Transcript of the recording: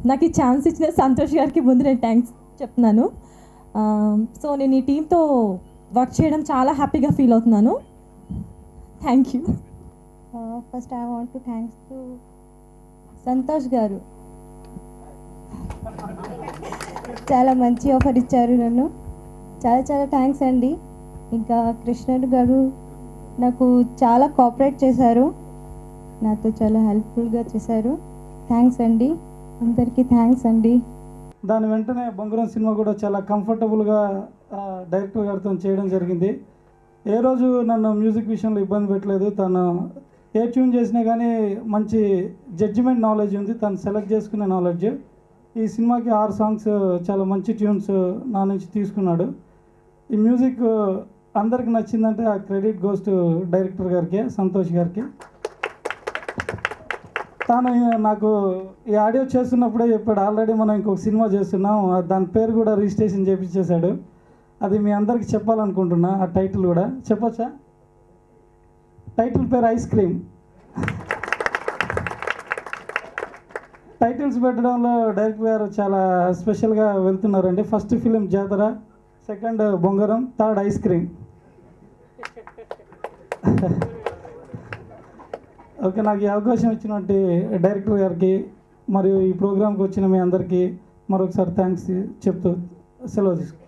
నాకు ఈ ఛాన్స్ ఇచ్చిన సంతోష్ గారికి ముందు నేను థ్యాంక్స్ చెప్తున్నాను. సో నేను ఈ టీంతో వర్క్ చేయడం చాలా హ్యాపీగా ఫీల్ అవుతున్నాను. Thank you. First I want to thanks to Santosh గారు. చాలా మంచి ఆఫర్ ఇచ్చారు నన్ను. చాలా చాలా థ్యాంక్స్ అండి. ఇంకా కృష్ణుడు గారు నాకు చాలా కోఆపరేట్ చేశారు, నాతో చాలా హెల్ప్ఫుల్గా చేశారు. థ్యాంక్స్ అండి, అందరికీ థ్యాంక్స్ అండి. దాని వెంటనే బొంగరం సినిమా కూడా చాలా కంఫర్టబుల్గా డైరెక్టర్ గారితో చేయడం జరిగింది. ఏ రోజు నన్ను మ్యూజిక్ విషయంలో ఇబ్బంది పెట్టలేదు. తను ఏ ట్యూన్ చేసినా కానీ మంచి జడ్జిమెంట్ నాలెడ్జ్ ఉంది, తను సెలెక్ట్ చేసుకునే నాలెడ్జ్. ఈ సినిమాకి 6 సాంగ్స్ చాలా మంచి ట్యూన్స్ నా నుంచి తీసుకున్నాడు. ఈ మ్యూజిక్ అందరికి నచ్చిందంటే ఆ క్రెడిట్ గోస్ టు డైరెక్టర్ గారికి, సంతోష్ గారికి. తాను నాకు ఈ ఆడియో చేస్తున్నప్పుడే చెప్పాడు, ఆల్రెడీ మనం ఇంకొక సినిమా చేస్తున్నాం, దాని పేరు కూడా రిజిస్ట్రేషన్ చేయించేశాడు. అది మీ అందరికి చెప్పాలనుకుంటున్నా. ఆ టైటిల్ కూడా చెప్పచ్చా? టైటిల్ పేరు ఐస్ క్రీమ్. టైటిల్స్ పెట్టడంలో డైరెక్టర్ గారు చాలా స్పెషల్గా వెళ్తున్నారండి. First film Jathara, second Bongaram, third ice cream. Okay, నాకు ఈ అవకాశం ఇచ్చినటువంటి డైరెక్టర్ గారికి మరియు ఈ ప్రోగ్రామ్కి వచ్చిన మీ అందరికీ మరొకసారి థ్యాంక్స్ చెప్తూ సెలవు తీసుకుంటాను.